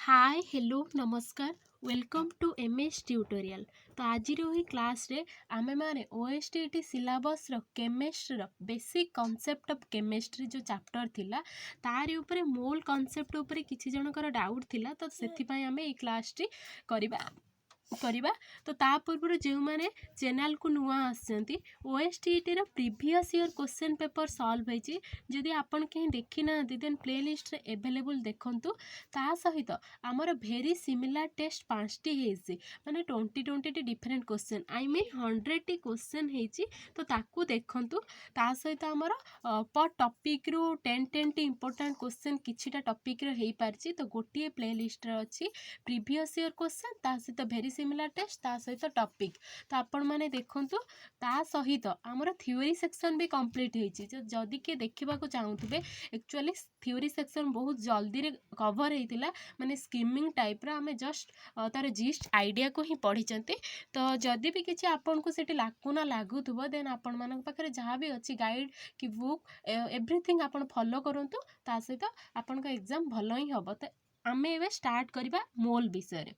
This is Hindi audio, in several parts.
हाय हेलो नमस्कार वेलकम टू एमएस ट्यूटोरियल। तो आज ही क्लास रे आमे माने ओएसटीटी सिलेबस रो केमिस्ट्री रो बेसिक कांसेप्ट ऑफ केमिस्ट्री जो चैप्टर थिला तारी ऊपर मोल कांसेप्ट ऊपर किछि जनकर डाउट थिला तो सेथि पई आमे ए क्लास टी करवा। तो ता पूर्व जो मैंने चैनल को नुआ आसती ओएसटीटी रो previous year question paper solve होइछि जदि आपण कहीं देखि ना देन प्लेलिस्ट रे अवेलेबल देखंतु। ता सहित आमर भेरी सिमिलर टेस्ट 5टी हेछि माने 20 डिफरेंट क्वेश्चन आई मीन 100टी क्वेश्चन हेछि तो ताकू देखंतु। ता सहित आमर पर टॉपिक रो 10 टी इंपोर्टेंट क्वेश्चन किछिटा टॉपिक रो हेइ पारछि तो गोटिए प्लेलिस्ट रे अछि प्रीवियस ईयर क्वेश्चन ता सहित भेरी सिमिलर टेस्ट ता सहित टॉपिक। तो आपण माने देखंतु ता सहित आमर थ्योरी सेक्शन भी कंप्लीट हेछि जदि के देखिबा को चाहुतबे एक्चुअली थ्योरी सेक्शन बहुत जल्दी रे कवर हेतिला माने स्कीमिंग टाइप रा हमें जस्ट तार जिस्ट आइडिया को ही पढ़ी चंती। तो जदि भी किछि आपण को सेठी लागुना लागुथबो देन आपण मानक पाखरे जहां भी अछि गाइड कि बुक एवरीथिंग आपण फॉलो करंतु ता सहित आपण का एग्जाम भलो ही हबो। तो आमे एबे स्टार्ट करिबा मोल विषय रे।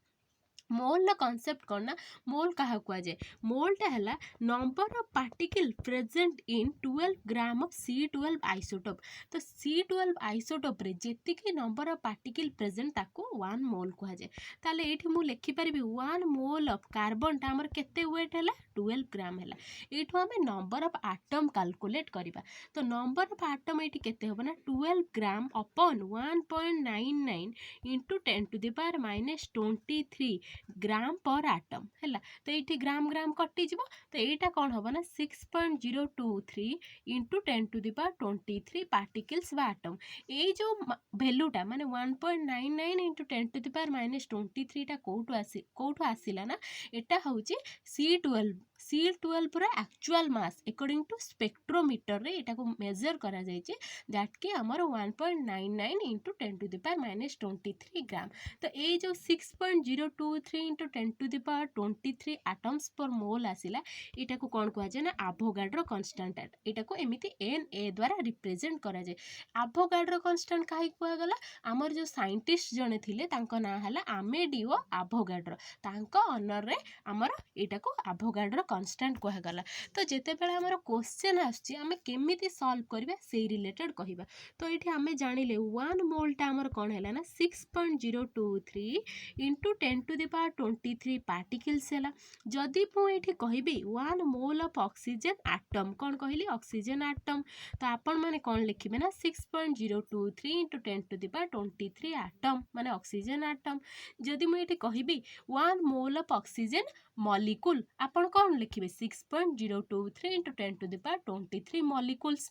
मोल रो कांसेप्ट करना मोल कहा कुआ जाए मोलटा हला number of particle present in 12 gram of C12 isotope. तो C12 आइसोटोप रे जेतिकी नंबर ऑफ पार्टिकल प्रेजेंट ताको 1 मोल कुआ जाए। ताले एठी मु लिखि परिबी 1 मोल ऑफ कार्बन ता हमर केते वेट हला 12 ग्राम हला। एठो हमें नंबर ऑफ एटम कैलकुलेट करिबा। तो नंबर ऑफ एटम एठी केते होबा ना 12 gram upon 1.99 into 10 to the power -23 gram पर आटम है। तो ये ग्राम ग्राम कटि जीवो तो यहाँ कौन हम ना 6.023 into 10 to the power 23 particles बा आटम। ये जो भैल्यूटा माने 1.99 इंटू 10 टू द पावर -23 टा कौटू आसिला ना एटा होची C12 रा actual mass according to spectrometer रे एटा को मेजर करा जायछि दैट कि हमर 1.99 into 10 to the power -23 gram. तो ये जो 6.023 into 10 to the power 23 atoms per mole आसिला एटा को कौन कहा जाए ना एवोगाड्रो कांस्टेंट। एटा को एमिति Na द्वारा रिप्रेजेंट करा जाए। एवोगाड्रो कांस्टेंट काहे कुआ गला हमर जो साइंटिस्ट जने थिले तांको ना हला अमेडियो एवोगाड्रो तांको ऑनर रे हमर एटा को एवोगाड्रो कांस्टेंट कुआ गला। तो जेते बेले हमर क्वेश्चन आछि हमें केमिति सॉल्व करबा से रिलेटेड कहिबा। तो एठी हमें जानिले 1 मोल टा हमर कोन हैला ना 6.023 into 10 to the power 23 particles है। जदि मुझे कहबी 1 मोल ऑफ ऑक्सीजन एटम कौन कहली ऑक्सीजन एटम तो आपण माने कौन लिखिबे ना 6.023 into 10 to the power 23 atom माने ऑक्सीजन एटम। जदि मुझे कहबी 1 मोल ऑफ ऑक्सीजन मॉलिक्यूल आपण कौन लिखिबे 6.023 into 10 to the power 23 molecules.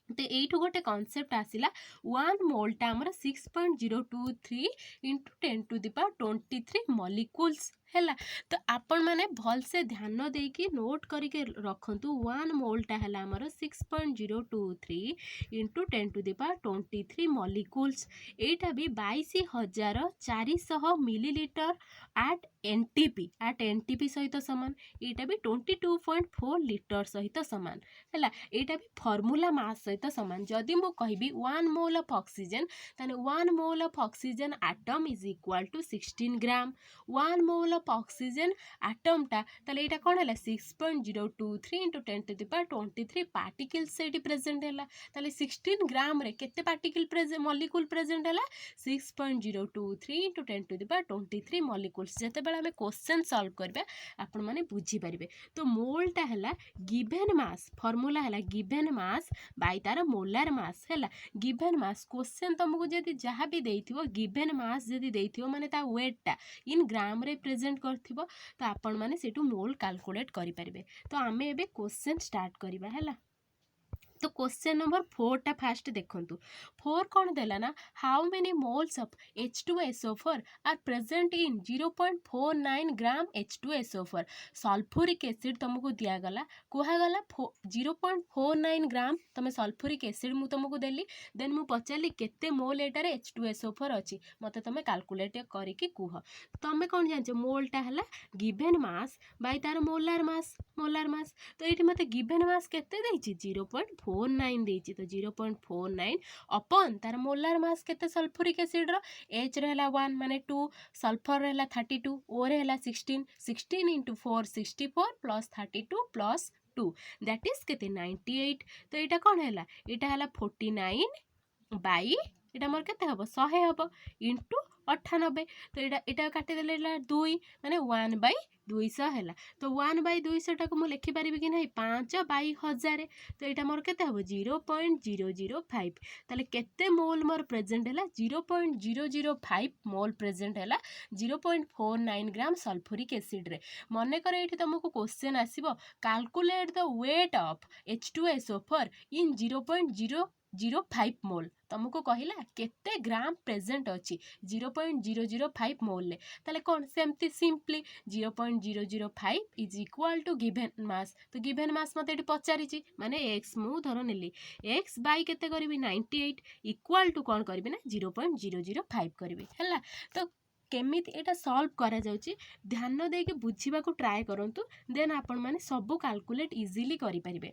तो यू गोटे कॉन्सेप्ट आसिला 1 मोलटा आमर 6.023 into 10 to the power 23 molecules है। तो आपण माने भल से ध्यान देकी नोट करके रखंतु 1 मोलटा है आमर 6.023 into 10 to the power 23 molecules. एटा भी 22,400 मिलीलीटर एट एनटीपी सहित समान। एटा भी 22.4 लीटर सहित समान है। एटा भी फॉर्मूला मास सहित समान। जदि मु कहबी 1 मोल ऑफ ऑक्सीजन ताने 1 mole of oxygen atom is equal to 16 gram. 1 mole of oxygen atom टा ताले एटा कोन हला 6.023 into 10 to the power 23 particles सेठी प्रेजेंट हला। ताले 16 ग्राम रे केते पार्टिकल प्रेजेंट मॉलिक्यूल प्रेजेंट हला 6.023 into 10 to the power 23 molecules. जेते बेला हमें क्वेश्चन सॉल्व करबे आपण माने बुझी परिबे। तो मोल टा हला गिवन मास फॉर्मूला हला गिवन मास बाय तार मोलार मास है। गिवन मास क्वेश्चन तुमको जदि जहाँ भी देइथिबो गिवन मास जदि देइथिबो माने ता वेट टा इन ग्राम रे प्रेजेंट करथिबो तो आपण माने सेटू मोल कैलकुलेट करि परिबे। तो आमे एबे क्वेश्चन स्टार्ट करिबा है। तो क्वेश्चन नंबर 4 टा फास्ट देखंतु 4 कौन देला ना how many moles of H2SO4 are present in 0.49 gram H2SO4। Sulphuric acid तुमको दिया गला कुहा गला 0.49 ग्राम तमे सल्फ्यूरिक एसिड मु तुमको देली देन मु पचाली केते मोल एटारे H2SO4 अछि मते तमे कैलकुलेट करिकि कुह। तमे कौन जानछो मोलटा हला गिवन मास बाय तार मोलार मास। तो ये मते गिवन मास केते देछि 0.49 देछि। तो 0.49 अपॉन अपन तार मोलार मास केते सल्फ्यूरिक एसिड रो H रे हला 1 माने 2 सल्फर रे हला 32 O रे हला 16 16 into 4 64 plus 32 plus 2 that is केते 98 तो एटा कोन हला एटा हला 49 बाई एटा मोर केते हबो 100 हबो इनटू 98 तो एटा काटी देले 2 माने 1 बाई 200 हला तो 1 बाई 200 टाको मु लिखि परिबि कि नहीं 5 बाई 1000 तो एटा मोर केते हबो 0.005 ताले केते मोल मोर प्रेजेंट हला 0.005 मोल प्रेजेंट हला 0.49 ग्राम सल्फ्यूरिक एसिड रे मने करे एठी तुमको क्वेश्चन आसीबो calculate the weight of H2SO4 in 0.005 mole तुमको कहला केते ग्राम प्रेजेंट अछि 0.005 मोल ले ताले कोन सेमती simply 0.005 is equal to given mass तो गिवन मास मते एटी पचारिछि माने x मु धर नेली x बाई केते करबी 98 इक्वल टू कोन करबी ना 0.005 करबी हला तो केमिति एटा सॉल्व करा जाउची ध्यान देके बुझिबा को ट्राई करंतु देन आपण माने सब कैलकुलेट इजीली करि परिबे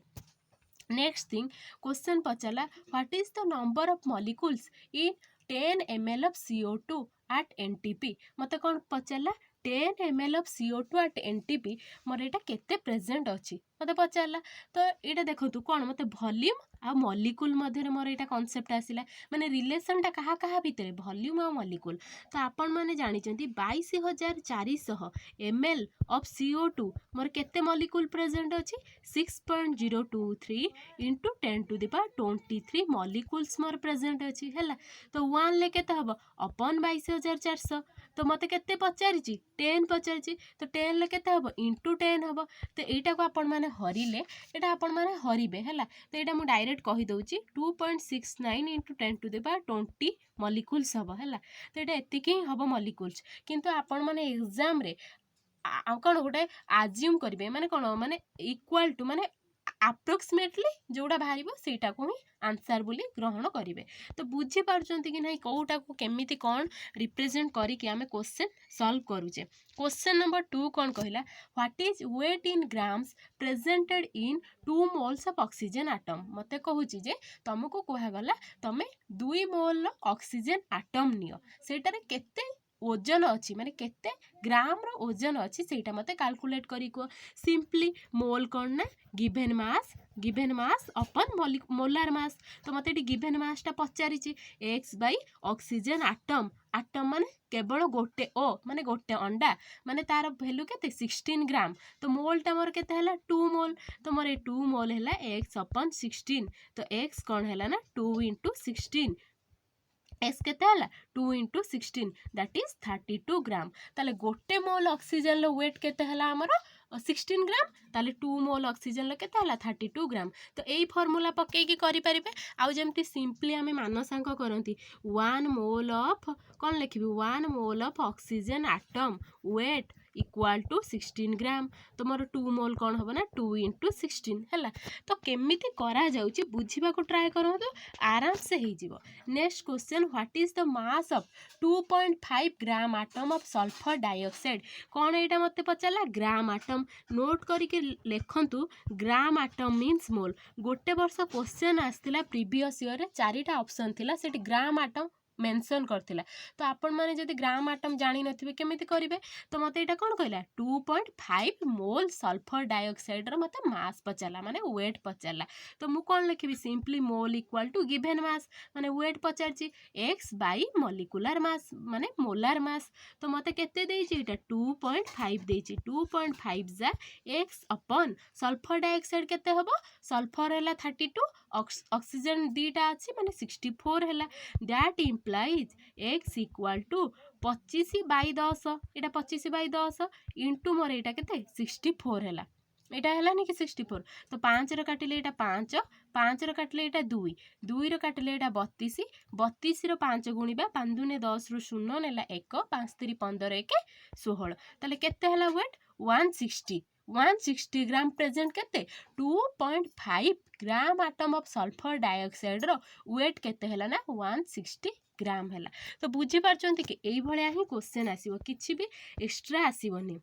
नेक्स्ट थिंग क्वेश्चन पचाला what is the number of molecules in 10 ml of CO2 at NTP मते कौन पचाला 10 ml of CO2 at NTP मोर एटा केते प्रेजेंट अछि मते पचाला तो एटा देखो तू कोन मते वॉल्यूम आ मॉलिक्यूल मध्य मोर एटा कांसेप्ट आसिला माने रिलेशन टा कहा कहा भितरे वॉल्यूम आ मॉलिक्यूल तो आपण माने जानि चंती 22400 ml of CO2 मोर केते मॉलिक्यूल प्रेजेंट अछि 6.023 into 10 to the power 23 molecules more present अछि हला तो 1 ले केते हबो अपन 22400 तो मते केते पचारिछि 10 पचारिछि तो 10 ले केते हबो into 10 हबो तो एटा को आपण माने हरिले एटा आपण माने हरिबे हला तो एटा मु डायरेक्ट कहि दउछि 2.69 into 10 to the power 20 molecules हबो हला तो एटा एतिकी हबो मॉलिक्यूल्स किंतु आपण माने एग्जाम रे कौन गोटे आज्यूम करेंगे माने कौन माने इक्वाल टू माने अप्रोक्सीमेटली जोड़ा बाहर सेटा को ही आंसर बोली ग्रहण करेंगे तो बुझी पार्टी कि ना कौटा को केमिति कौन रिप्रेजेंट करके आम क्वेश्चन सॉल्व करूचे क्वेश्चन नंबर 2 कौन कहला what is weight in grams presented in 2 moles of oxygen atom मते कहूची जे तुमको कहगला तुम 2 मोल ऑक्सीजन आटम नियो सेटारे केते ओजन अच्छी माने केते ग्राम रो ओजन अच्छी सेटा मते कैलकुलेट करी को सिंपली मोल कौन ना गिवन मास अपन मोलार मास तो मते गिवन मास टा पचारिछि x बाई ऑक्सीजन आटम माने केवल गोटे ओ माने गोटे अंडा माने तार वैल्यू केते 16 ग्राम तो मोल टा मोर केते हला 2 मोल तो मोर 2 मोल हला x अपन 16 तो x कौन हला ना 2 into 16 x केते हला 2 into 16 दैट इज 32 ग्राम ताले गोटे मोल ऑक्सीजन लो वेट केते हला हमरो 16 ग्राम ताले 2 मोल ऑक्सीजन लो केते हला 32 ग्राम तो एई फार्मूला पक्के की करि परिबे आउ जेमति सिंपली आमे मानसांक करंती 1 मोल ऑफ कोन लिखबी 1 mole of oxygen atom weight equal to 16 gram तो मोर 2 मोल कौन हम ना 2 into 16 है तो केमिति करा जाउची बुझिबा को ट्राई करो तो आराम से ही जीवो next question what is the mass of 2.5 gram atom of sulphur dioxide कौन एटा मते पचाला ग्राम एटम नोट करके लिखंतु ग्राम एटम मीन्स मोल गोटे वर्ष क्वेश्चन आस्तिला प्रीवियस ईयर रे चारिटा ऑप्शन थिला सेठी ग्राम एटम मेंशन करथिला तो आपण माने जदि ग्राम एटम जानि नथिबे केमिति करिवे तो मते एटा कोन कहला 2.5 मोल सल्फर डाइऑक्साइड रो मते मास पचाला माने वेट पचाला तो मु कोन लिखिबी simply mole equal to given mass माने वेट पचारची x बाई मॉलिक्यूलर मास माने मोलार मास तो मते केते देइची एटा 2.5 देइची 2.5 जा x अपन सल्फर डाइऑक्साइड केते हबो सल्फर हला 32 ऑक्सीजन दीटा अछि माने 64 हला that implies x equal to 25/10 Etah 25/10 into मोर एटा केते 64 हला एटा हला नि कि 64 तो 5 रो काटिले एटा 5 5 रो काटिले एटा 2 2 रो काटिले एटा 32 32 रो 5 गुणिबा 5 दुने 10 रो 0 नेला 1 5 3 15 1 16 ताले केते हला वेट 160 ग्राम प्रेजेंट केते 2.5 gram atom of sulphur dioxide रो वेट केते हला ना 160 ग्राम हला तो बुझी पारछंती कि एई भलिया ही क्वेश्चन आसीबो किछि भी एक्स्ट्रा आसीबोनी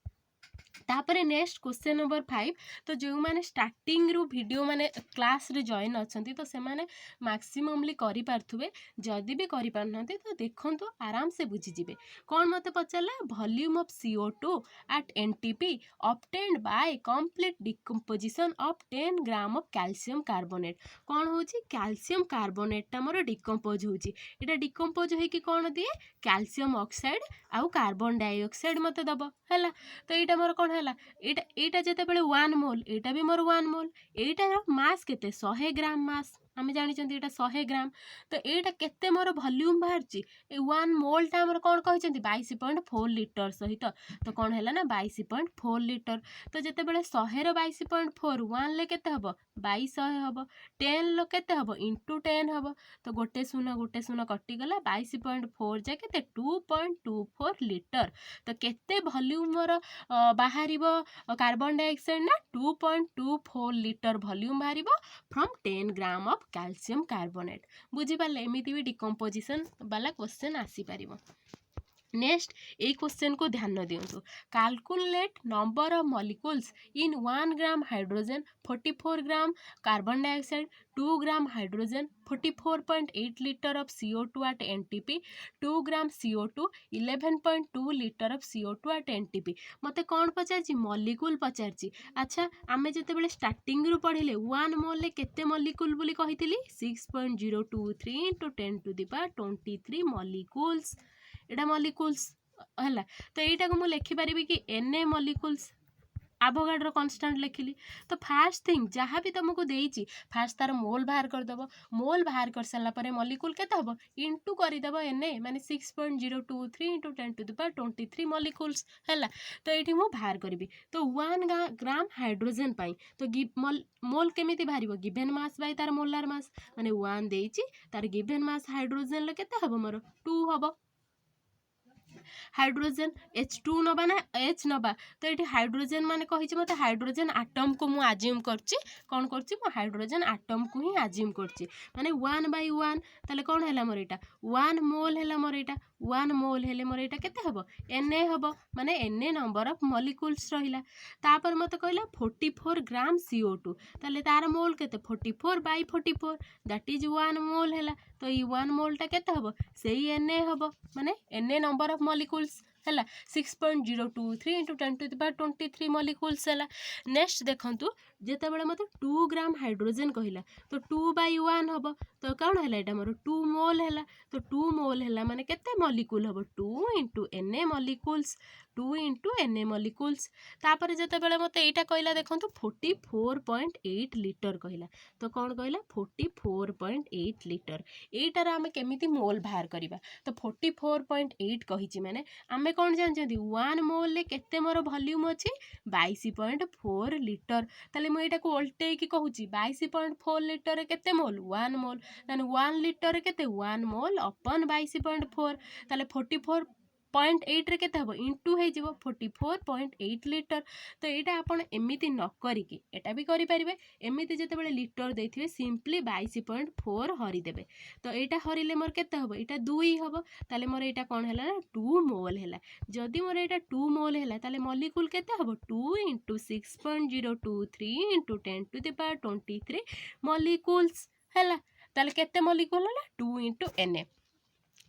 तापर नेक्स्ट क्वेश्चन नंबर 5 तो जो मैंने स्टार्टिंग रु वीडियो माने क्लास रे जॉइन अच्छी तो से मैंने मैक्सिममली करि पारथुबे जदि भी करि पारनते तो देखंतु आराम से बुझीजिबे कौन मते पचारला volume of CO2 at NTP obtained by complete decomposition of 10 gram of calcium carbonate कौन होची कैल्शियम कार्बोनेट ता मोर डिकम्पोज होची एटा डिकम्पोज होई कि कौन दिए कैल्शियम ऑक्साइड आउ कार्बन डाइऑक्साइड मते दबो हैला तो एटा मोर कौन हैला एटा जेतेबेले 1 मोल एटा भी मोर 1 मोल एटार मास केते 100 ग्राम मास आम जानी एटा 100 ग्राम तो एटा केते मोर वॉल्यूम बाहरची 1 मोल टा हमर कोन कहिसेंती 22.4 लिटर सहित तो कौन हैला ना 22.4 लिटर तो जेतेबेले 100 रो 22.4 1 ले केते हबो 2200 हबो 10 लो केते हबो इंटू 10 हबो तो गोटे शून्य कटि गला 22.4 जे केते 2.24 लिटर तो केते वॉल्यूम मोर बाहरिबो कार्बन डाइऑक्साइड ना 2.24 लिटर वॉल्यूम बाहरिबो from 10 gram of calcium carbonate बुझी पाले एमिति भी डिकम्पोजिशन वाला क्वेश्चन आसी पारिबो नेक्स्ट ए क्वेश्चन को ध्यान दिंतु calculate number of molecules in 1 gram hydrogen 44 gram carbon dioxide 2 gram hydrogen 44.8 litre of CO2 at NTP 2 gram CO2 11.2 litre of CO2 at NTP मते कौन पचारची मॉलिक्यूल पचारची अच्छा आमे जेतेबेले स्टार्टिंग रु पढ़िले 1 मोल ले केते मॉलिक्यूल बोली कहितली 6.023 * 10 to the power 23 molecules Etah molecules हला तो एटा को मु लिखि परिबी कि Na मॉलिक्यूल्स एवोगाड्रो कांस्टेंट लिखिली तो फास्ट थिंग जहाँ भी तुमको देइची फास्ट तार मोल बाहर कर दबो मोल बाहर कर सारा पर मॉलिक्यूल केते हबो इनटू करि दबो Na माने 6.023 * 10 to the power 23 मॉलिक्यूल्स हला तो एठी मु बाहर करबी तो 1 ग्राम हाइड्रोजन पाई तो मोल केमिति बाहरिबो गिवन मास बाय तार मोलार मास माने 1 देइची तार गिवन मास हाइड्रोजन ले केते हबो मोर 2 हबो हाइड्रोजन H2 नबा ना H नबा तो ये हाइड्रोजन माने कही मत हाइड्रोजन आटम को मुझे आज्यूम करची कौन करची मु हाइड्रोजन आटम को ही आज्यूम करची माने 1/1 ताले कौन हैला मोर एटा 1 मोल हैला मोर एटा 1 मोल हेले मोर एटा केते हबो Na हबो माने Na नंबर ऑफ मॉलिक्यूल्स रहिला तापर मते कहला 44 ग्राम CO2 ताले तार मोल केते 44/44 दैट इज 1 मोल हैला तो ये 1 मोल टा केते हबो सेही Na हबो माने Na नंबर ऑफ मॉलिक्यूल्स हैला 6.023 * 10 to the power 23 मॉलिक्यूल्स हैला नेक्स्ट देखंतु जेते बेले मते 2 ग्राम हाइड्रोजन कहिला तो 2/1 हबो तो कौन हैला एटा मोर 2 मोल हैला तो 2 मोल हैला माने केते मॉलिक्यूल हबो 2 * Na मॉलिक्यूल्स 2 * Na मॉलिक्यूल्स तापर जेते बेले मते एटा कहिला देखंतु 44.8 लिटर कहिला तो कौन कहिला 44.8 लिटर एटार आमे केमिति मोल बाहर करिबा तो 44.8 कहिची माने आमे कौन जानछंती 1 मोल ले केते मोर वॉल्यूम अछि 22.4 लिटर ताले मु एटा को उल्टे की कहूची 22.4 लिटर रे केते मोल 1 मोल ताने 1 लिटर रे केते 1 मोल अपन 22.4 ताले 44.8 रे केते हबो इनटू हे जिवो 44.8 लिटर तो एटा आपण एमिति न करिकि एटा भी करि परिबे एमिति जेते बेले लिटर देथिबे सिंपली 22.4 हरि देबे तो एटा हरिले मोर केते हबो एटा 2 हबो ताले मोर एटा कोन हैला ना 2 मोल हैला जदि मोर एटा 2 मोल हैला ताले मॉलिक्यूल केते हबो 2 * 6.023 * 10 to the power 23 मॉलिक्यूल्स हैला ताले केते मॉलिक्यूल हैला 2 * Na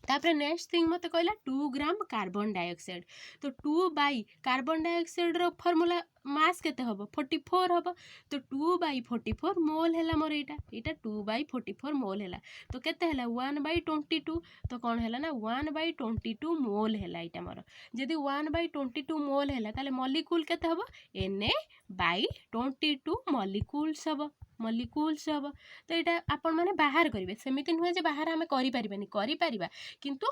तापर नेक्स्ट थिंग मते कहला 2 ग्राम कार्बन डाइऑक्साइड तो 2 बाई कार्बन डाइऑक्साइड रो फार्मूला मास केते हबो 44 हबो तो 2/44 मोल हैला मोर एटा 2/44 मोल हैला तो केते हैला 1/22 तो कौन हैला ना 1/22 मोल हैला एटा मोर जदि 1/22 मोल हैला ताले मॉलिक्यूल केते हबो Na/22 मॉलिक्यूल्स हबो तो एटा आपण माने बाहर करिवे सेमिति नुहे जे बाहर आमे करि परिबानी करि परिबा किंतु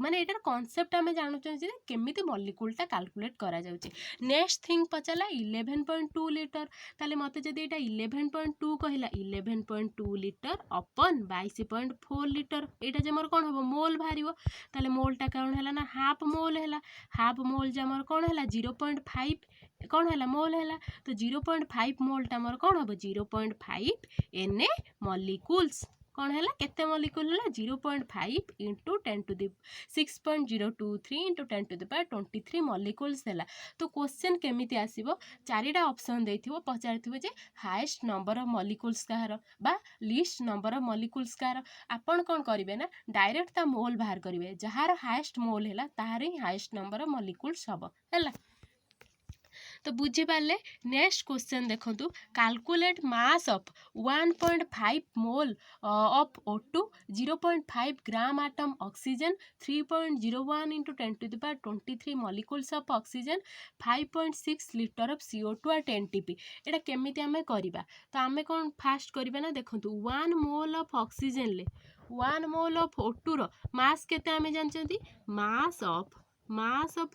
माने एटार कांसेप्ट आमे जानु जे केमिति मॉलिक्यूल टा कैलकुलेट करा जाउची नेक्स्ट थिंग पचला 11.2 लिटर ताले मते जदि एटा 11.2 कहिला 11.2 लिटर अपन 22.4 लिटर एटा जे मोर कोन हबो मोल भारिबो ताले मोल टा कोन हैला ना हाफ मोल जे मोर कोन हैला 0.5 कौन हैला मोल हैला तो 0.5 मोल टा मोर कौन हबो 0.5 Na मॉलिक्यूल्स कौन है केते मॉलिक्यूल है 0.5 इंटू 10⁶.023 इंटू 10⁻23 मॉलिक्यूल्स है। तो क्वेश्चन केमिति आसीबो चारिटा ऑप्शन देथिबो पचारिथिबो जे हाईएस्ट नंबर ऑफ मॉलिक्यूल्स कहार बा लिस्ट नंबर ऑफ मॉलिक्यूल्स कहार आपण कोन करिवे ना डायरेक्ट ता मोल बाहर करिवे जहार हाईएस्ट मोल हैला ताहार ही हाईएस्ट नंबर ऑफ मॉलिक्यूल्स हबो हैला। तो बुझी पारे नेक्स्ट क्वेश्चन देखंतु calculate mass of 1.5 mole of O2 0.5 gram atom oxygen 3.01 into 10⁻23 molecules of oxygen 5.6 litre of CO2 at NTP एटा केमिति आमे करिबा। तो आमे कोन फास्ट करिबा ना देखंतु 1 मोल ऑफ ऑक्सीजन ले 1 मोल ऑफ O2 रो मास केते आमे जानचंती mass of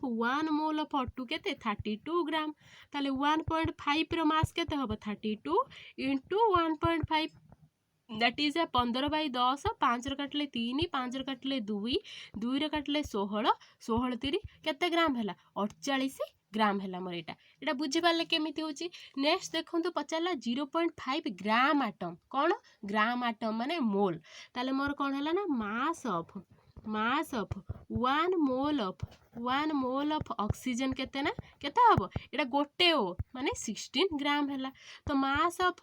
1 mole of O2 केते 32 ग्राम ताले 1.5 रो मास केते होबो 32 इंटू 1.5 दैट इज 15/10 5 काटले 3 5 काटले 2 2 रे काटले 16 16 3 केते ग्राम हैला 48 ग्राम हैला मोर एटा बुझी पाले केमिति होची। नेक्स्ट देखंतु पचाला 0.5 ग्राम एटम कोन ग्राम एटम माने मोल ताले मोर कोन हैला ना mass of 1 mole of oxygen केते ना केते हबो एटा गोटे ओ माने 16 ग्राम हैला। तो मास ऑफ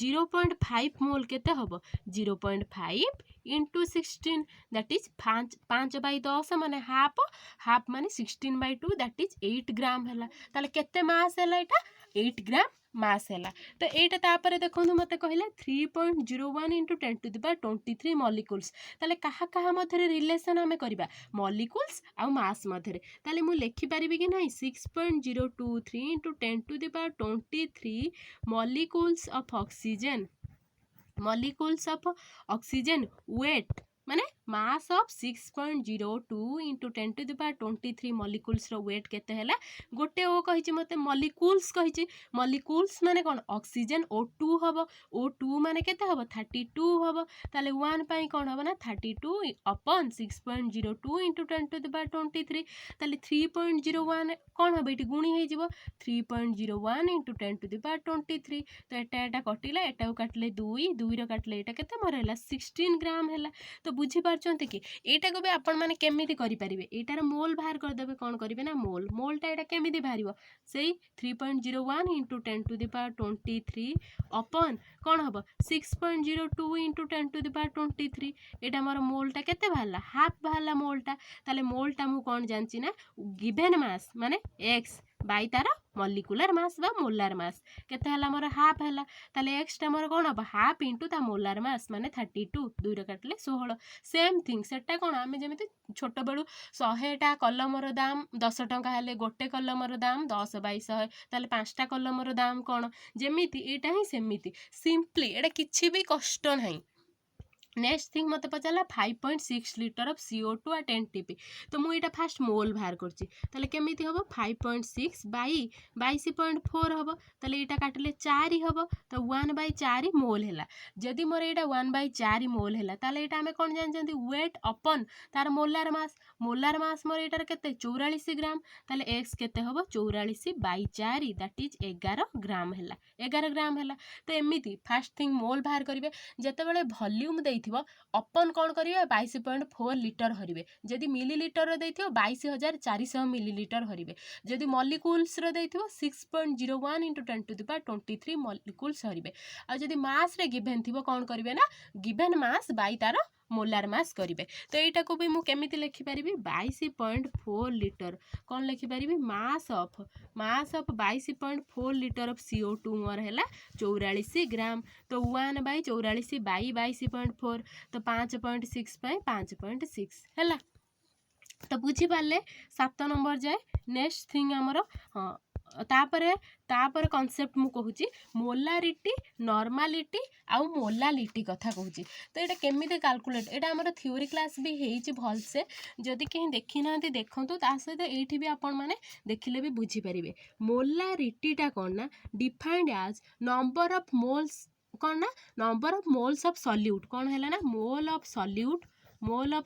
0.5 मोल केते हबो 0.5 इंटू 16 दैट इज 5/10 माने हाफ माने 16/2 दैट इज 8 ग्राम हैला ताले केते मास हैला एटा 8 ग्राम मास हैला। तो एटा तापर देखंतु मते कहले 3.01 इंटू 10⁻23 मॉलिक्यूल्स ताले कहा कहा मधरे रिलेशन हमें करिबा मॉलिक्यूल्स आ मास मधरे ताले मु लिखि परिबि कि नाही 6.023 into 10⁻23 molecules of oxygen weight माने मास ऑफ 6.02 इंटू 10⁻23 मॉलिक्यूल्स रो वेट केते हैला गोटे ओ कहिछि मते मॉलिक्यूल्स कहिछि मॉलिक्यूल्स माने कोन ऑक्सीजन O2 हबो O2 माने केते हबो 32 हबो ताले 1 पई कोन हबो ना 32 अपॉन 6.02 इंटू 10⁻23 ताले 3.01 कोन हबो एटी गुणी हे जिवो 3.01 इंटू 10⁻23 तो एटा कटिला एटा काटले 2 2 रो काटले एटा केते मोर हैला 16 ग्राम हैला। तो बुझी पारछंती कि एटा को भी आपण माने केमिति करि परिबे एटार मोल बाहर कर देबे कोन करिवे ना मोलटा एटा केमिति बाहरिबो सेही 3.01 इंटू 10⁻23 अपॉन कोन हबो 6.02 इंटू 10⁻23 एटा मोर मोलटा केते बाहरला हाफ बाहरला मोलटा ताले मोलटा मु कोन जानची ना गिवन मास माने x बाई तार मॉलिक्यूलर मास बा मोलार मास केते हला मोर हाफ हला ताले x टा मोर कोन हबो हाफ इंटू ता मोलार मास माने 32 2 रे काटले 16 सेम थिंग सेटा कोन आमे जेमिति छोट बेलू 100 टा कलमर दाम 10 टंका हेले गोटे कलमर दाम 10/100 ताले 5टा कलमर दाम कोन जेमिति एटा ही सेमिति सिंपली एटा किछि भी कष्ट नाही। नेक्स्ट थिंग मत पचाला 5.6 litre of CO2 at NTP तो मु एटा फास्ट मोल बाहर करछि ताले केमिति हबो 5.6 बाई 22.4 हबो ताले एटा काटले 4 हबो तो 1/4 मोल हैला जदि मोर एटा 1/4 मोल हैला ताले एटा हमें कोन जानचंती वेट अपन तार मोलार मास मोर एटार केते 44 ग्राम ताले x केते हबो 44/4 दैट इज 11 ग्राम हैला 11 ग्राम हैला। तो एमिति फास्ट थिंग मोल बाहर करिवे जेतेबेले वॉल्यूम देइथिबो अपन कोन करिवे 22.4 लीटर हरिवे जदि मिलीलीटर रो देइथिबो 22400 मिलीलीटर हरिवे जदि मॉलिक्यूल्स रो देइथिबो 6.01 इंटू 10⁻23 मॉलिक्यूल्स हरिवे आ जदि मास रे गिवन थिबो कोन करिवे ना गिवन मास बाई तार मोलार मास करिवे। तो एटा को भी मु केमिति लिखि परिबी 22.4 लीटर कोन लिखि परिबी mass of 22.4 litre of CO2 मोर हैला 44 ग्राम तो 1/44 बाई 22.4 तो 5.6 पाए 5.6 हैला। तो बुझी पाले 7 नंबर जाए। नेक्स्ट थिंग हमरो हाँ तापर कॉन्सेप्ट मु कहूची मोलारिटी नॉर्मालिटी आउ मोलालिटी कथा कहूची। तो एटा केमिति कैलकुलेट एटा हमर थ्योरी क्लास भी हेची भल से जदि कहीं देखि नांती देखंतु ता सहित एठी भी आपण माने देखिले भी बुझी परिबे। मोलारिटी टा कोन ना defined as number of moles कोन ना number of moles of solute कोन हैला ना mole of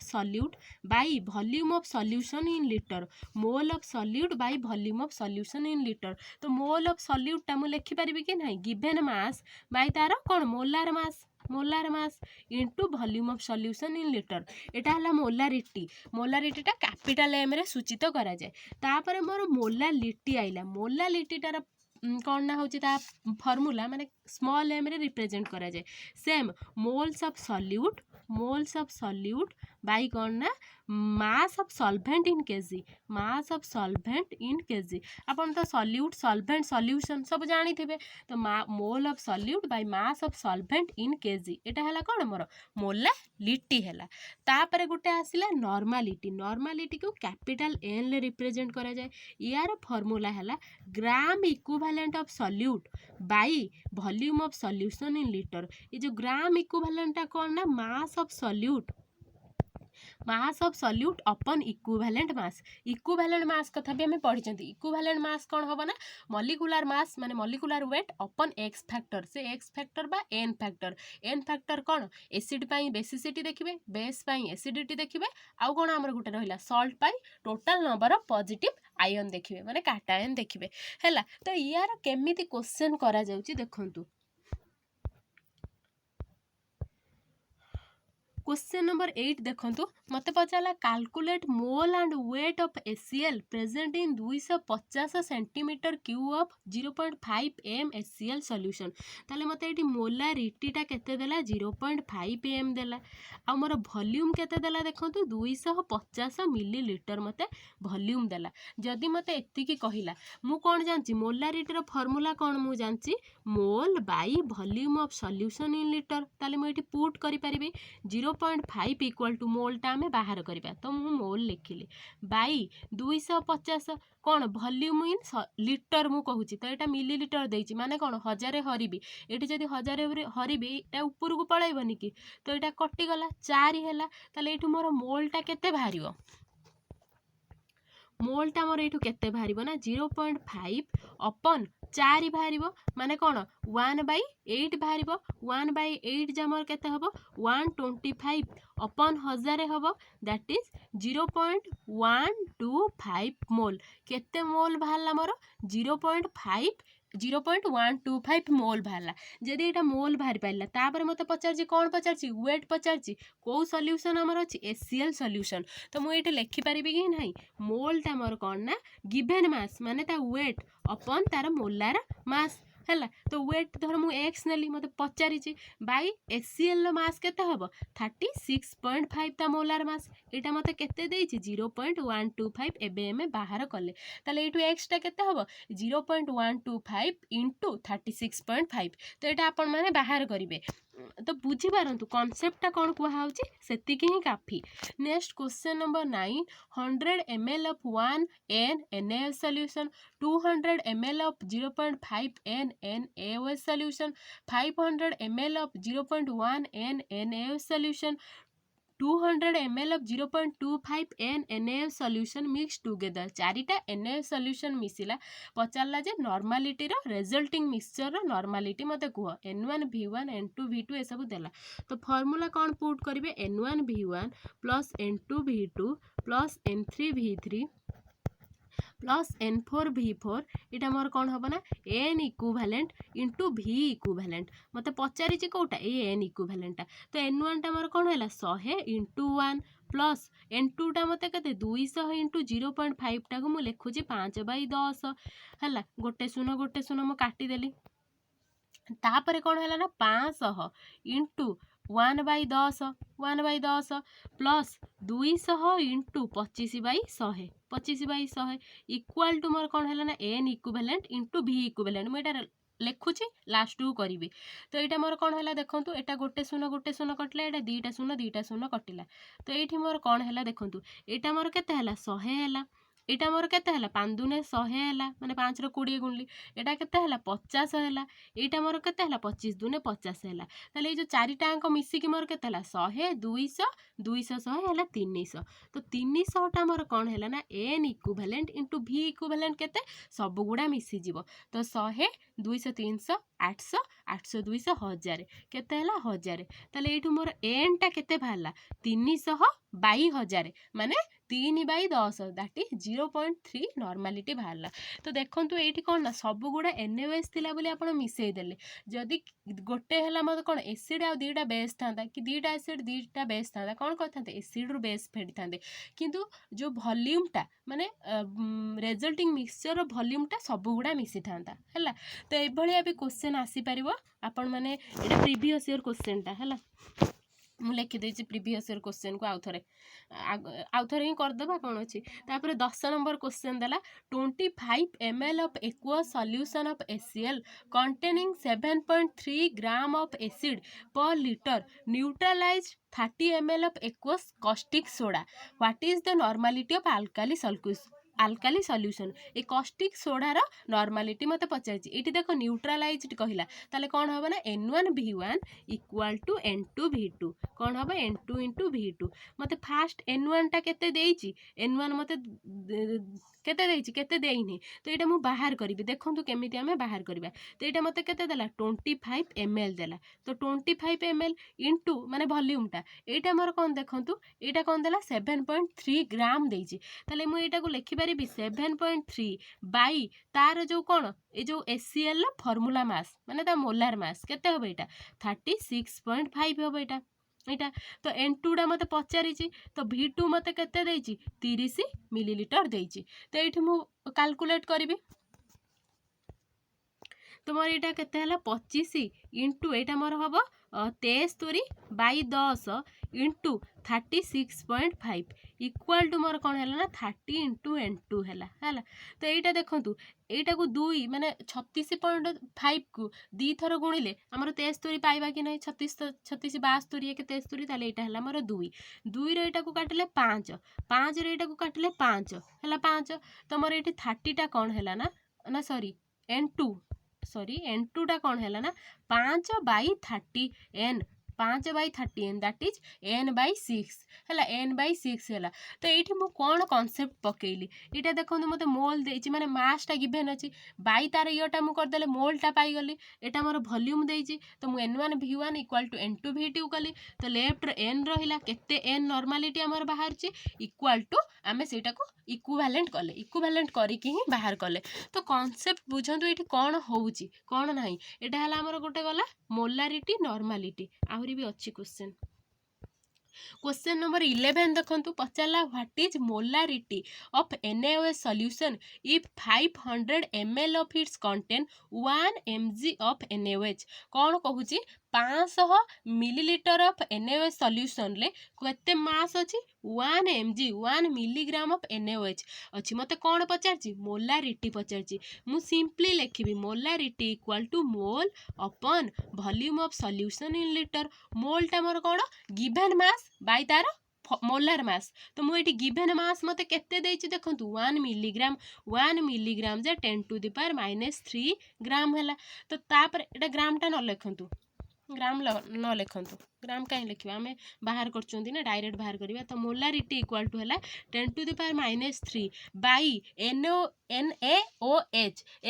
solute by volume of solution in litre mole of solute by volume of solution in litre. तो मोल ऑफ सॉल्यूट टा मु लिखि परिबे कि नाही गिवन मास बाई तार कोन molar molar mass into volume of solution in litre एटा हला मोलारिटीटा कैपिटल एम रे सूचित करा जाए तापर मोर मोलालिटी आइला मोलालिटीटार कौन ना होची ता फॉर्मूला माने स्मॉल एम रे रिप्रेजेंट करा जाए same moles of solute by कौन ना mass of solvent in KG अपन तो सॉल्यूट सॉल्वेंट सॉल्यूशन सब जानी थे तो mole of solute by mass of solvent in KG एटा हला कौन मोर मोलालिटी हला तापर गुटे आसिला नॉर्मालिटी को कैपिटल एन ले रिप्रेजेंट करा जाए यार फॉर्मूला हला gram equivalent of solute by volume of solution in litre ये जो ग्राम इक्विवेलेंट टा कौन ना mass of solute upon equivalent mass कथा भी हमें पढ़ी इक्विवेलेंट मास कौन हम ना मॉलिक्यूलर मास माने मॉलिक्यूलर वेट अपन एक्स फैक्टर से एक्स फैक्टर बा एन फैक्टर कौन एसिड पाई बेसिसिटी देखिए बेस पाई एसिडिटी देखिए आउ कौन आमर गोटे रहा सल्ट पाई total number of positive ion देखिए माने काटायन देखिए हैला तो यार केमिति क्वेश्चन करा जाउची देखंतु क्वेश्चन नंबर 8 देखंतु मते पचाला calculate mole and weight of HCl present in 250 centimetre cube of 0.5 m HCl solution ताले मते एटी मोलारिटीटा केते देला 0.5 m देला आ मोर वॉल्यूम केते देला देखंतु 250 मिलीलीटर मते वॉल्यूम देला जदि मते एति की कहिला मु कोन जानची मोलारिटी रो फार्मूला कोन मु जानची mole by volume of solution in litre ताले मु एटी पुट करि परिबी 0.5 इक्वल टू मोलटा आम बाहर करवा तो मु मोल लिखिली बाई 250 कौन वॉल्यूम इन लीटर मु कहूँ तो यहाँ मिलीलीटर देती माने कौन 1000 हरबी ये जब 1000 हरबी ये ऊपर को पलैबनी कि तो यहाँ कटिगला 4 है ताले ये मोर मोलटा केते बाहर मोलटा मोर ये केते बाहर ना 0.5 अपन 4 बाहर माने कौन 1/8 बाहर 1/8 जमर केते हबो 125 अपन 1000 हबो दैट इज 0.125 मोल केते मोल बाहरला मोर 0.125 मोल बाहरला जदि एटा मोल बाहर पाइला तापर मते पचारची कौन पचारची वेट पचारची को सॉल्यूशन हमर अछि HCl सॉल्यूशन तो मु एटा लिखि परिबी कि नहीं मोलटा मोर कौन ना गिवन मास माने ता वेट अपन तार मोलार मास है तो वेट धर मु एक्स नेली मत पचारि बाई HCl मास केते हबो 36.5 ता मोलार मास एटा मते केते देछि 0.125 एबे एमे बाहर कले ताले एटू एक्स टा केते हबो 0.125 इंटू 36.5 तो एटा आपण माने बाहर करिवे तो बुझी पारंतु कॉन्सेप्टटा कौन कुहा सेतिकी ही काफी next question number 9 100 ml of 1 n NaOH solution 200 ml of 0.5 n NaOH solution 500 ml of 0.1 n NaOH solution 200 ml of 0.25 n NaOH solution mixed together चारिटा NaOH solution मिसिला पचारला जे नॉर्मालिटी रो रिजल्टिंग मिक्सचर रो नॉर्मालिटी मते कुह N1 V1 N2 V2 ए सब देला तो फार्मूला कौन पुट करिवे N1 V1 plus N2 V2 plus N3 V3 plus N4 V4 इटा मोर कौन हम ना N equivalent into V equivalent मत पचारि कौटा ए N इक्विवेलेंटा तो N1 टा मोर कौन है 100 इंटू 1 प्लस N2 टा मत के 200 इंटू 0.5 टा को मुझे लिखुची 5/10 है गोटे शून मु काटिदेली तापर कौन है ना 500 into 1/10 plus 200 into 25/100 25/100 equal to मोर कौन है ना N equivalent into V equivalent मुझे लिखुची लास्ट टू करी तो यहाँ मोर कौन है देखो यहाँ गोटे शून कटिला यहाँ दुईटा शून कटिला तो ये मोर कौन है देखो यहाँ मोर केते 100 है एटा मोर केते हला 5 दुने 100 हला माने 5 रो 20 गुणली एटा केते हला 50 हला एटा मोर केते हला 25 दुने 50 हला ताले ए जो चारिटा अंक मिसी की मोर केते हला 100 200 200 100 हला 300 तो 300 टा मोर कोन हला ना N equivalent into V equivalent केते सब गुडा मिसी जीवो तो 100 200 300 800 800 200 1000 केते हला 1000 ताले एठू मोर n टा केते बाहरला 300 बाई 1000 माने 3/10 दैट इज 0.3 नॉर्मालिटी बाहरला। तो देखंतु एठी कोन ना सब गुडा NaOH थिला बोली आपण मिसेई देले जदि गोटे हला मत कोन एसिड आ दीटा बेस थांदा कि दीटा एसिड दीटा बेस थांदा कोन करथांते एसिड रु बेस फेडी थांदे किंतु जो वॉल्यूम टा माने रिजल्टिंग मिक्सचर रो वॉल्यूम टा सब गुडा मिसी थांदा हला। तो ए भलिया भी क्वेश्चन आसी परिबो आपण माने एटा प्रीवियस ईयर क्वेश्चन टा हला मु लिखि देछि प्रीवियस ईयर क्वेश्चन को आउ थरे ही कर दबा कोन अछि। तापर 10 नंबर क्वेश्चन देला 25 ml of aqueous solution of HCl containing 7.3 gram of acid per liter neutralized 30 ml of aqueous caustic soda. What is the normality of alkali solution? A caustic soda row normality मते पचाइछि एठी देखो न्यूट्रलाइज्ड कहिला ताले कोन होबा ना N1V1 इक्वल टू N2V2 कोन होबा N2 into V2 मते फास्ट N1 टा केते देइछि N1 मते केते देइछि केते देइनी तो एटा मु बाहर करबी देखंतु केमिति हमें बाहर करबा। तो एटा मते केते देला 25 ml देला तो 25 ml into माने वॉल्यूम टा एटा मोर कोन देखंतु एटा कोन देला 7.3 ग्राम देइछि ताले मु एटा को लिखि परिबी 7.3 बाई तार जो कोन ए जो HCl फॉर्मूला मास माने ता मोलार मास केते होबे एटा 36.5 होबे एटा एटा। तो N2 डा मते पचारिछि तो V2 मते केते देइछि 30 मिलीलीटर देइछि तो एठी मु कैलकुलेट करबी तो मोर एटा केते हला 25 इंटू एटा मोर हबो 73/10 इंटू 36.5 इक्वल टू मोर कोन हला ना 30 इंटू N2 हला हला। तो एटा देखंतु एटा को 2 माने 36.5 को 2 थरो गुणिले हमर 73 पाइबा कि नै 36 36 72 एक 73 ताले एटा हला मोर 2 2 रे एटा को काटले 5 5 रे एटा को काटले 5 हला 5 तो मोर एठी 30 टा कोन हला ना सॉरी N2 टा कोन हला ना 5/30 N 5/30 N that is N/6 हला N/6 हला। तो एठी मु कोन कांसेप्ट पकेइली एटा देखंतु मते मोल देइछि माने मास टा गिवन अछि बाई तार इयोटा मु कर देले मोल टा पाई गली एटा मोर वॉल्यूम देइछि तो मु N1V1 इक्वल टू N2V2 कली तो लेफ्ट रे N रहिला केते N नॉर्मलिटी हमर बाहर छि इक्वल टू आमे सेटा को इक्विवेलेंट करी कि ही बाहर कले। तो कांसेप्ट बुझंतु एठी कोन होउछि कोन नाही एटा हला हमर गोटे गला मोलारिटी नॉर्मलिटी आहुरी भी अच्छी क्वेश्चन। क्वेश्चन नंबर 11 देखंतु पचाला what is molarity of NaOH solution if 500 ml of its contain 1 mg of NaOH कोन कहूची 500 मिलीलीटर ऑफ NaOH सॉल्यूशन ले केते मास अछि 1 mg 1 मिलीग्राम ऑफ NaOH अछि मते कोन पचारची मोलारिटी पचारची मु सिंपली लिखिबी molarity equal to mole upon volume of solution in litre mole टा मोर कोन गिवन मास बाय तार मोलार मास तो मु एटी गिवन मास मते केते देइछि देखंतु 1 मिलीग्राम जे 10 टू द पावर -3 ग्राम हला। तो तापर एटा ग्राम टा न लिखंतु ग्राम न लिखंतु ग्राम काई लिखिबा हमें बाहर करचोंदी ना डायरेक्ट बाहर करिबा तो मोलारिटी इक्वल टू हला 10 to the power -3 by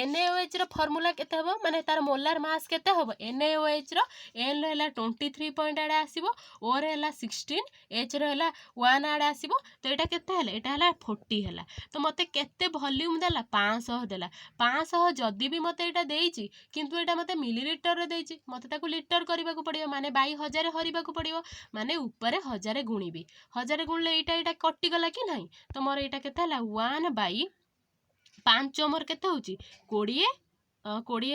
NaOH रो फार्मूला केते हबो माने तार मोलार मास केते हबो NaOH रो N हला 23 पॉइंट आडे आसीबो O रे हला 16 H रो हला 1 आडे आसीबो तो एटा केते हला एटा हला 40 हला। तो मते केते वॉल्यूम देला 500 देला 500 जदी भी मते एटा देइछि किंतु एटा मते मिलीलीटर रे देइछि मते ताको लीटर करबा को पड़ियो माने बाई 1000 हरिबा को पड़ियो माने ऊपर 1000 गुणिबी 1000 गुणले एटा कटि गला कि नाही तो मोर एटा केते हला 1/5 मोर केते होची 20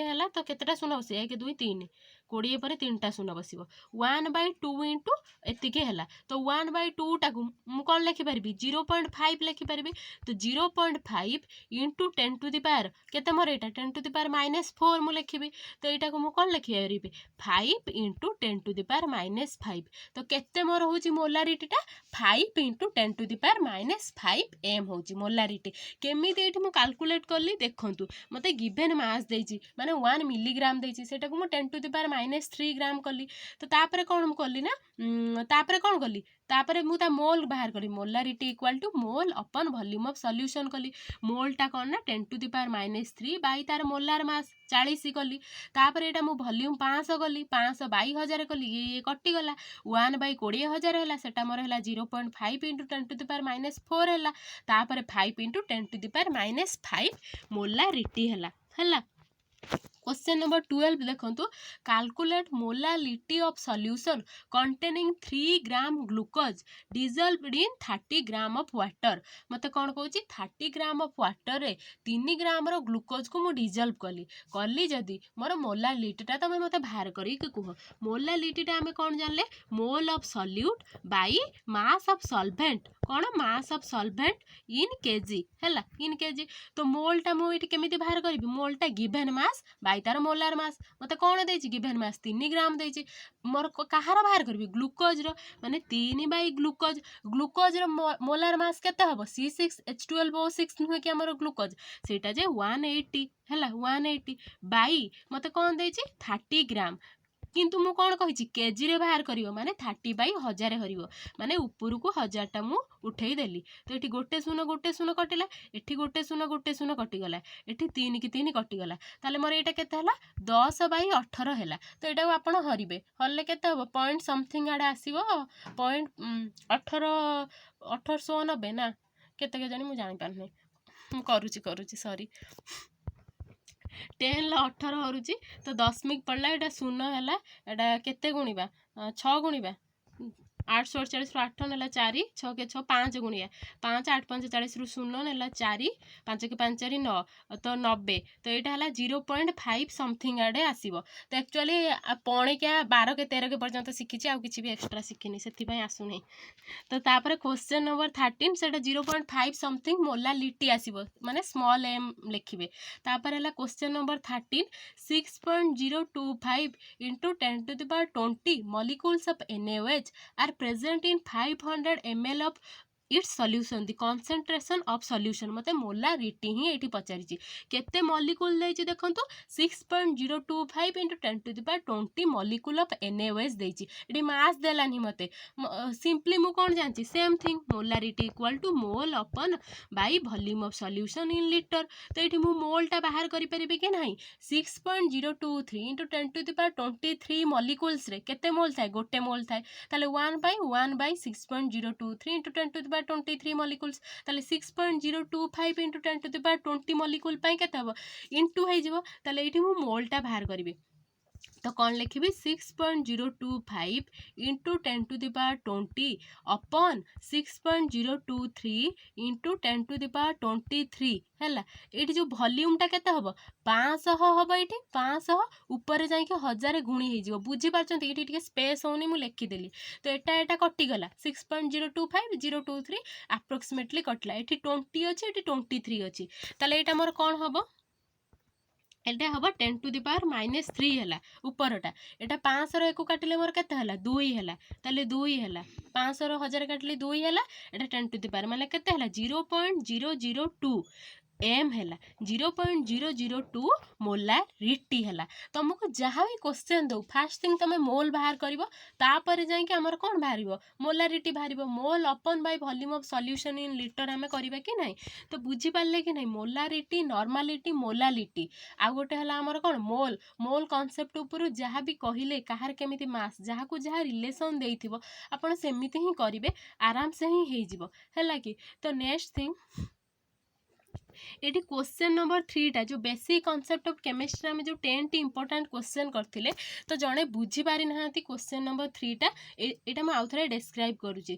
हला तो केतेटा शून्य बसे 1 2 3 20 पर 3टा शून्य बसिबो 1/2 इंटू एतिके हला तो 1/2 टाकू मु कोन लिखि परबी 0.5 लिखि परबी तो 0.5 इंटू 10 टू द पावर केते मोर एटा 10 टू द पावर -4 मु लिखिबी तो एटा को मु कोन लिखि परबी 5 इंटू 10 टू द पावर -5 तो केते मोर होची मोलारिटी टा 5 into 10 to the power -5 m होची मोलारिटी केमिति एठी मु कैलकुलेट करली देखंतु मते गिवन मास देइची माने 1 मिलीग्राम देइची सेटा को मु 10 टू द पावर -3 ग्राम कली तो तापर कौन कली ना तापर कौन कली तापर मु ता मोल बाहर करी molarity equal to mole upon volume of solution कली मोलटा कौन ना 10⁻³ बाई तार मोलार मास 40 कली तापर एटा मु वॉल्यूम 500 कली 500 बाई 1000 कली ये कटिगला 1/20,000 है सेटा मोर है 0.5 × 10⁻⁴ है तापर 5 × 10⁻⁵ मोलारिटी है। क्वेश्चन नंबर 12 देखो calculate molality of solution containing 3 gram glucose dissolved in 30 gram of water मते कौन कहूँ 30 ग्राम ऑफ वाटर रे 3 ग्राम रो ग्लूकोज को मु डिजल्व कली जदि मोर मोलालिटीटा तुम मते बाहर करी कह मोलालिटीटा आम कौन जानले mole of solute by mass of solvent कौन mass of solvent in KG है इन केजी तो मोलटा मुझे केमी बाहर करी मोलटा गिभेन मास बाई तार मोलार मास मते कौन देछि गिभेन मास 3 ग्राम देछि मोर कहार बाहर करबी ग्लूकोज रो माने 3 बाई ग्लूकोज रो मोलार मास केते हबो C6H12O6 नुहे कि हमर ग्लूकोज सेटा जे 180 हैला 180 बाई मते कौन देछि 30 ग्राम किंतु मु कौन कही केजी रे बाहर करियो माने 30/1000 हरियो माने ऊपर को 1000 टा मु उठेई देली तो एठी गोटे शून्य कटिला एठी गोटे शून्य कटि गला एठी 3 की 3 कटि गला ताले मोर एटा केते हला 10/18 हैला तो एटा आपण हरिबे हल्ले केते हबो पॉइंट समथिंग आडे आसीबो पॉइंट 1890 ना केते के जानी मु जानि पारने मु करूची सॉरी 10 ला 18 हरुची तो दशमिक पड़ला एटा शून्य हैला एटा केते गुणिबा 6 गुणिबा 848 रु 8 नेला 4 6 के 6 5 गुणिया 5 8 5 40 रु 0 नेला 4 5 के 5 4 9 तो 90 तो यहाँ है 0.5 समथिंग आड़े आसो तो एक्चुअली पौणे क्या 12 के 13 के पर्यंत शिखी आउ कि एक्सट्रा शिखिनी से आसुनी तो तापर क्वेश्चन नंबर 13 से 0.5 समथिंग मोलालिटी आसो माने स्मॉल एम लिखिए तापर है question number 13 6.025 × 10⁻20 molecules of NaOH are present in 500 ml of it's solution the concentration of solution मते मोलारिटी ही एठी पचारिछि केते मॉलिक्यूल देछि देखंतु 6.025 × 10⁻20 मॉलिक्यूल ऑफ NaOH देछि एठी मास देलानी मते सिंपली मु कोन जानछि same thing molarity equal to mole upon by volume of solution in litre तो एठी मु मोलटा बाहर करि परिबे कि नाही 6.023 × 10⁻23 मॉलिक्यूल्स रे केते मोल थाए गोटे मोल थाए ताले 1/6.023 × 10⁻23 molecules ताले 6.025 × 10⁻20 molecule पाई केते हबो इनटू हे जिवो ताले एठी मु मोलटा बाहर करिवे तो कौन लिखी 6.025 × 10⁻20 अपन 6.023 × 10⁻23 हैला एठी जो वॉल्यूम टा केते हबो 500 हबो एठी 500 ऊपर जाई के 1000 गुणी हे जिवो बुझी पारछन एठी टिके स्पेस होनी मु लिखि देली तो एटा कटि गला 6.025 023 अप्रोक्सीमेटली कटला एठी 20 अछि एठी 23 अछि ताले एटा मोर कोन हबो एटा हबो 10⁻³ हैला ऊपरटा एटा 500 रो 1 काटिले मोर केते हैला 2 हैला ताले 2 हैला 500 रो 1000 काटिले 2 हैला एटा 10⁻³ माने केते हैला 0.002 एम हैला 0.002 मोलारिटी हैला तुमको जहाँ भी क्वेश्चन दो फास्ट थिंग तुम मोल बाहर करिवो तापर जाई कि हमर कोन बाहरिवो मोलारिटी बाहरिवो mole upon by volume of solution in litre हमें करबा कि नहीं तो बुझी पाले कि नहीं मोलारिटी नॉर्मलिटी मोलालिटी आ गोटे हला हमर कोन मोल मोल कांसेप्ट ऊपर जहाँ भी कहिले कहार केमिति मास जहाँ को जहाँ रिलेशन देइथिवो आपण सेमिति ही करिवे आराम से ही हेइ जिवो हैला कि तो next thing eighty question number 3 टा जो बेसिक कांसेप्ट ऑफ केमिस्ट्री में जो 10 टी इंपोर्टेंट क्वेश्चन करथिले तो जणे बुझी पारि नाहंती क्वेश्चन नंबर 3 टा एटा म आउथरे डिस्क्राइब करूची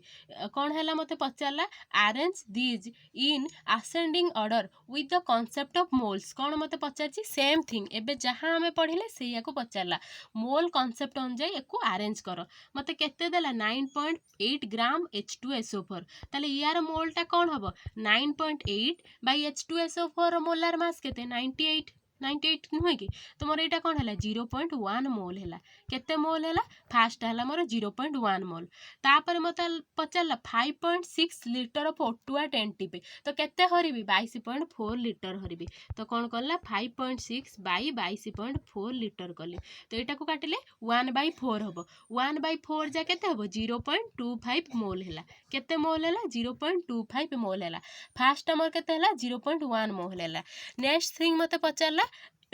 कोन हैला मते पचारला arrange these in ascending order with the concept of moles कोन मते पचारची सेम थिंग एबे जहां हमें पढिले सेया को पचारला मोल कांसेप्ट अनुसार एको अरेंज करो मते केते देला 9.8 ग्राम H2SO4 ताले यार मोल टा कोन हबो 9.8 बाय H2SO4 मोलार मास केते 98 98 नुहे कि तो मोर यहाँ कौन है 0.1 मोल है केते मोल है फास्ट है मोर 0.1 मोल तापर मत पचारा 5.6 लिटर ऑफ O2 एनटीपी तो केते हरबी 22.4 लिटर हरबी तो कौन कला 5.6 बाई 22.4 लिटर कली तो यहाँ को काटिले 1/4 हम 1/4 जा केते हम 0.25 मोल है केते मोल है 0.25 मोल है फास्ट आमर केते है 0.1 मोल है नेक्स्ट थिंग मत पचारा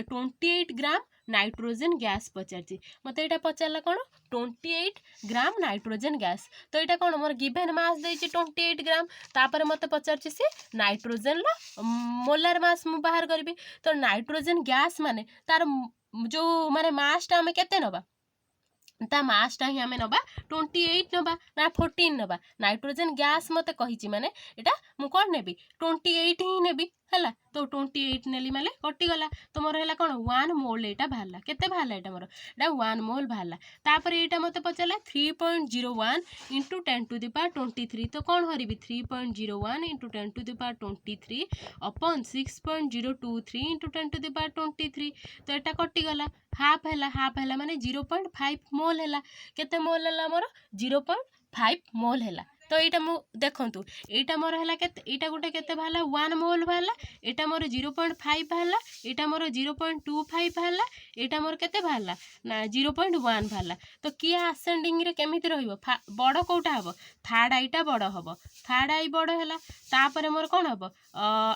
28 ग्राम नाइट्रोजन गैस पचार मत यहाँ पचारा कौन 28 ग्राम नाइट्रोजन गैस तो यहाँ कौन मोर गिवेन मास देती 28 ग्राम तापर मत पचार सी नाइट्रोजन मोलार मास मु बाहर करी तो नाइट्रोजन गैस माने तार जो माने मासटा आम केते नबा ता मासटा ही आम नबा 28 नबा ना 14 नबा नाइट्रोजन गैस मत कही माने एटा मु कौन नेबी 28 ही नेबी है तो 28 नेली माले कटिगला तो मोर है कौन 1 मोल यहाँ बाहर केते बाहर यहाँ मोर एटा 1 मोल बाहर तापर यहाँ मत पचारा 3.01 इंटू 10 टू द पावर 23 तो कौन हरबी 3.01 into 10 to the power 23 upon 6.023 into 10 to the power 23 तो यहाँ कटिगला हाफ है माने 0.5 मोल है केते मोल है मोर 0.5 मोल है तो यहाँ मु देखु यहाँ मोर है यहाँ गोटे के बाहर 1 मोल बाहर यहाँ मोर 0.5 बाहर यहाँ मोर 0.25 बाहर यहाँ मोर के बाहर ना 0.1 बाहर तो किए आसेंडिंग रे केमिति रहिबो बड़ कोटा हम थर्ड आईटा बड़ हम थर्ड आई बड़ है तापर मोर कौन हम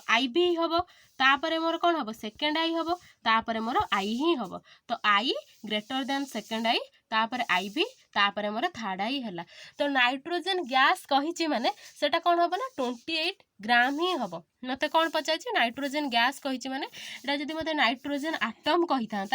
आई भी हम तापर मोर कौन हम सेकेंड आई हम तापर मोर आई ही हम तो आई ग्रेटर देन सेकेंड आई तापर आई भी तापर मोर थर्ड आई है तो नाइट्रोजन गैस कही माने सेटा कौन हम ना 28 ग्राम ही हम मत कौन पचार नाइट्रोजन गैस कही माने एटा जदि मते नाइट्रोजन आटम कही था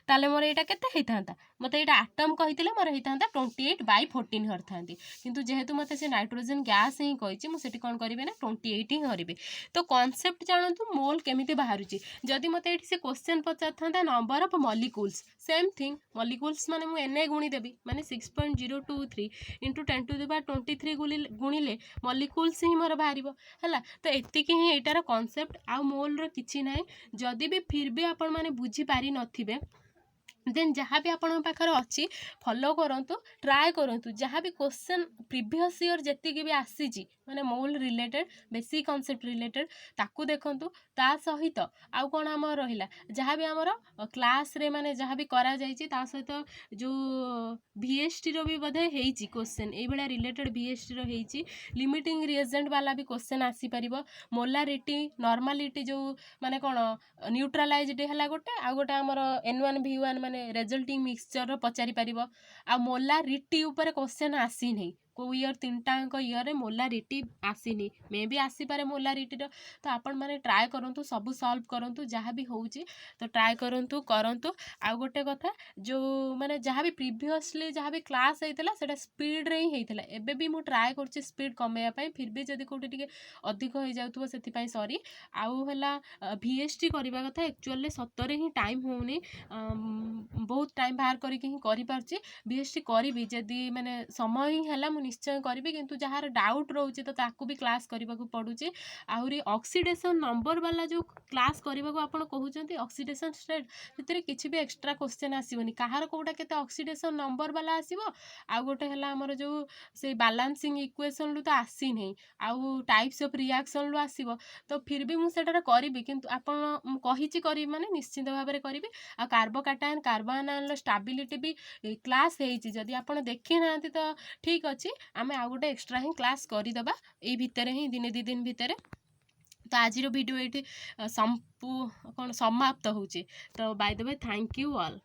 ताले मोर एटा केते हेता मत यहाँ आटम कही मोर होता 28/14 हर था किंतु जेहेतु मत से नाइट्रोजन गैस ही कही मुझे कौन करें ना 28 ही हरबी तो कॉन्सेप्ट जानतु मोल केमिति बाहर जदि मत ये से क्वेश्चन पचार था number of molecules same thing molecules माने मु एन गुणी देवी माने 6.023 इंटू 10 टू द पावर 23 गुणिले मॉलिक्यूल्स ही मोर बाहर है तो एतिकी ही एटार कॉन्सेप्ट आ मोल किछि ना जदि भी फिर भी आपण माने बुझी पारि नथिबे देन जहाँ भी आपण पाखर अच्छी फॉलो करंतु ट्राए करंतु जहाँ भी क्वेश्चन प्रीवियस ईयर जी भी आसी माने मोल रिलेटेड बेसिक कॉन्सेप्ट रिलेटेड ताकू देखंतु ता सहित आउ कौन आम रहा जहाँ भी आमर क्लास रे माने जहाँ भी करा जाइछि ता सहित जो VST रो भी बोधे हेइछि क्वेश्चन ए भलिया रिलेटेड VST रो हेइछि लिमिटिंग रिएजेंट वाला भी क्वेश्चन आसी परिबो मोलारिटी नॉर्मलिटी जो माने कौन न्यूट्रालाइज्ड है गोटे आ गोटे आमर N1V1 माने रिजल्टिंग मिक्सचर पचारि परिबो आ मोलारिटी ऊपर क्वेश्चन आसी नहीं को ईयर 3टाक ईयर रे मोलारिटी आसीनी मे भी आसीपारे मोलारिटी तो आपण माने ट्राए करंतु सब सॉल्व करंतु जहाँ भी होउची तो ट्राए करंतु आ गोटे कथा जो माने जहाँ भी प्रीवियसली जहाँ भी क्लास होइतला सेटा स्पीड रे ही होइतला एबे भी मु ट्राए करछि स्पीड कमेया पई फिर भी जदी कोटी टिके अधिक हो जाउथबो सेति पई सॉरी आउ हला VST करबा कथा एक्चुअली सतरे ही टाइम होउनी बहुत टाइम बाहर करके ही करि पारछि VST करबी जदी माने समय ही हला निश्चय करी किंतु जार डाउट रोचे तो ताकू भी क्लास करने को पड़ुचे आहरी ऑक्सीडेशन नंबर वाला जो क्लास करने को आपण कहउचंती ऑक्सीडेशन स्टेट से किसी भी एक्स्ट्रा क्वेश्चन आसीबनी कहार कोटा केते ऑक्सीडेशन नंबर वाला आसीबो आ गोटे हला हमर जो से बैलेंसिंग इक्वेशन लु तो आसी नहीं आउ टाइप्स ऑफ रिएक्शन लु आसीबो तो फिर भी मु सेटा करबी किंतु आपण कहिची करी माने निश्चित भाव में करबी आ कार्बोकैटायन कार्बोनाइल स्टेबिलिटी भी क्लास हेइची जदी आपण देखि नांती तो ठीक अछि आमे आ गोटे एक्स्ट्रा ही क्लास करदेबा एई भितर ही दिने 2 दिन भितर तो आज वीडियो ये समाप्त होउची तो by the way thank you all.